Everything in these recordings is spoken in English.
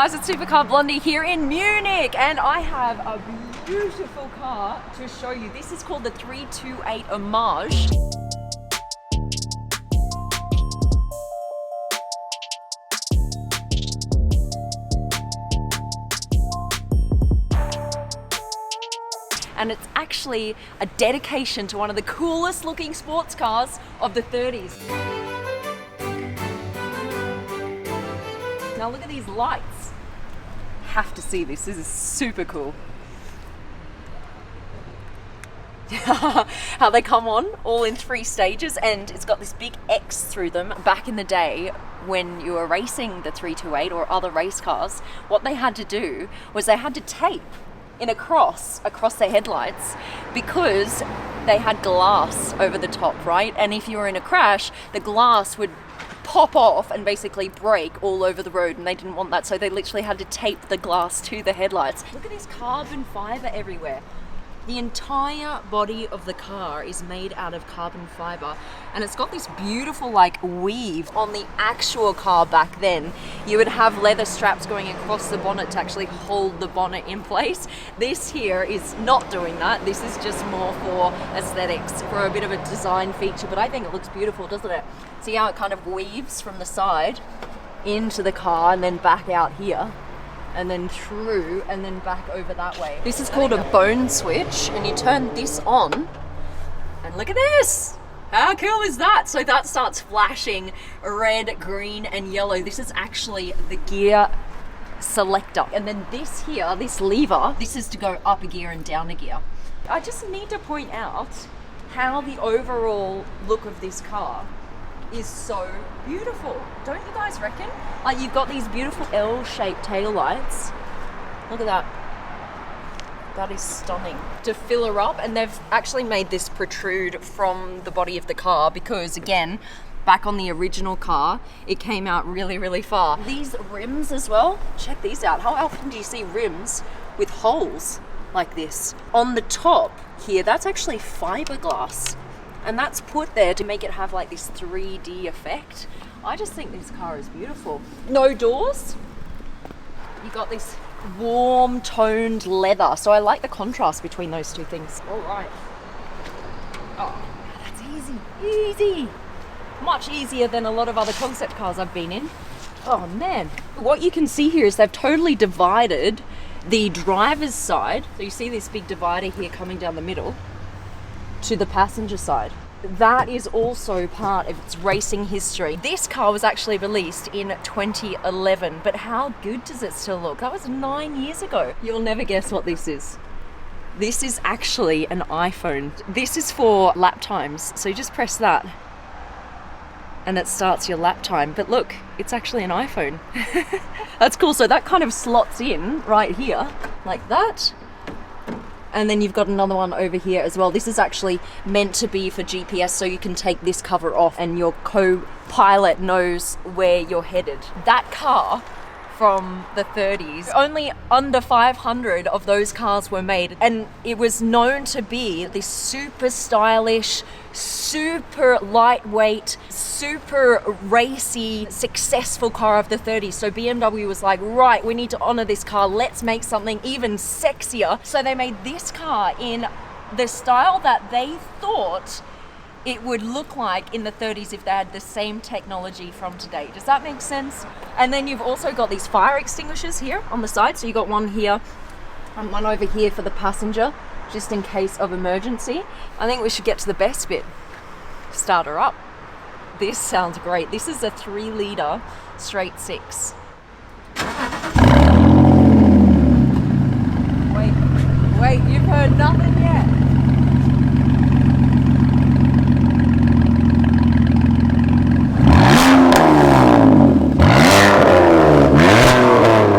guys, it's Supercar Blondie here in Munich, and I have a beautiful car to show you. This is called the 328 Hommage. And it's actually a dedication to one of the coolest looking sports cars of the 30s. Now look at these lights. Have to see this. This is super cool. How they come on all in 3 stages, and it's got this big X through them. Back in the day when you were racing the 328 or other race cars, what they had to do was they had to tape in a cross across their headlights because they had glass over the top, right? And if you were in a crash, the glass would pop off and basically break all over the road, and they didn't want that, so they literally had to tape the glass to the headlights. Look at this carbon fiber everywhere. The entire body of the car is made out of carbon fiber, and it's got this beautiful like weave. On the actual car back then, you would have leather straps going across the bonnet to actually hold the bonnet in place. This here is not doing that. This is just more for aesthetics, for a bit of a design feature, but I think it looks beautiful, doesn't it? See how it kind of weaves from the side into the car and then back out here, and then through and then back over that way. This is called a bone switch, and you turn this on and look at this. How cool is that? So that starts flashing red, green and yellow. This is actually the gear selector. And then this here, this lever, this is to go up a gear and down a gear. I just need to point out how the overall look of this car is so beautiful. Don't you guys reckon? Like, you've got these beautiful L-shaped taillights. Look at that. That is stunning. To fill her up, and they've actually made this protrude from the body of the car because, again, back on the original car, it came out really, really far. These rims as well, check these out. How often do you see rims with holes like this? On the top here, that's actually fiberglass. And that's put there to make it have like this 3D effect. I just think this car is beautiful. No doors. You got this warm toned leather. So I like the contrast between those two things. All right. Oh, that's easy. Easy. Much easier than a lot of other concept cars I've been in. Oh man. What you can see here is they've totally divided the driver's side. So you see this big divider here coming down the middle to the passenger side. That is also part of its racing history. This car was actually released in 2011, but how good does it still look? That was 9 years ago. You'll never guess what this is. This is actually an iPhone. This is for lap times. So you just press that and it starts your lap time. But look, it's actually an iPhone. That's cool. So that kind of slots in right here like that. And then you've got another one over here as well. This is actually meant to be for GPS, so you can take this cover off and your co-pilot knows where you're headed. That car from the 30s, only under 500 of those cars were made, and it was known to be this super stylish, super lightweight, super racy, successful car of the 30s. So BMW was like, right, we need to honor this car. Let's make something even sexier. So they made this car in the style that they thought it would look like in the 30s if they had the same technology from today. Does that make sense? And then you've also got these fire extinguishers here on the side. So you got one here and one over here for the passenger, just in case of emergency. I think we should get to the best bit. Start her up. This sounds great. This is a 3-litre straight 6. Wait, you've heard nothing yet.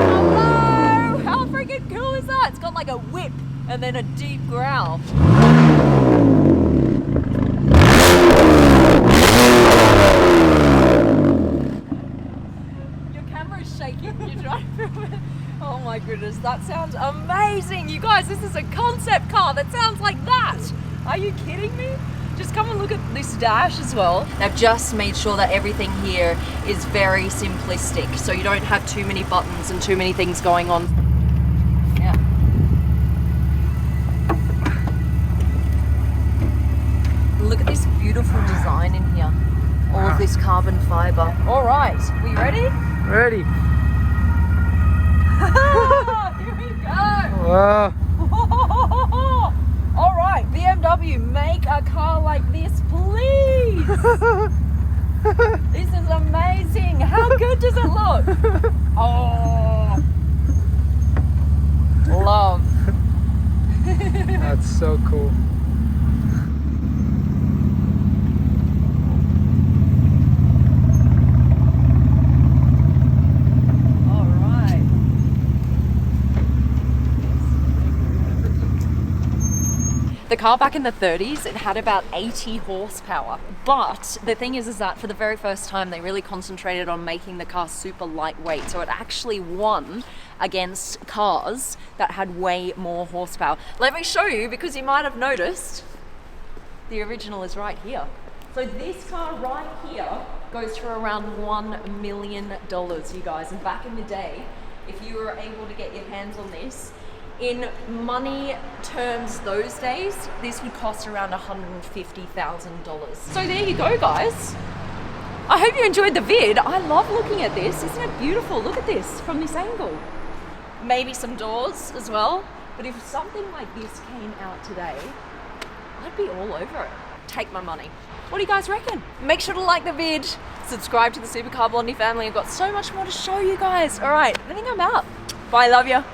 Hello! How freaking cool is that? It's got like a whip and then a deep growl. Oh my goodness, that sounds amazing. You guys, this is a concept car that sounds like that. Are you kidding me? Just come and look at this dash as well. They've just made sure that everything here is very simplistic, so you don't have too many buttons and too many things going on. Yeah. Look at this beautiful design in here. All of this carbon fiber. All right, we ready? Ready. Here we go. Wow. All right, BMW, make a car like this, please. This is amazing. How good does it look? Oh, love. That's so cool. The car back in the 30s, it had about 80 horsepower. But the thing is that for the very first time, they really concentrated on making the car super lightweight. So it actually won against cars that had way more horsepower. Let me show you, because you might have noticed, the original is right here. So this car right here goes for around $1 million, you guys. And back in the day, if you were able to get your hands on this, in money terms those days, this would cost around $150,000. So there you go, guys. I hope you enjoyed the vid. I love looking at this. Isn't it beautiful? Look at this from this angle. Maybe some doors as well. But if something like this came out today, I'd be all over it. Take my money. What do you guys reckon? Make sure to like the vid. Subscribe to the Supercar Blondie family. I've got so much more to show you guys. All right, I think I'm out. Bye, love you.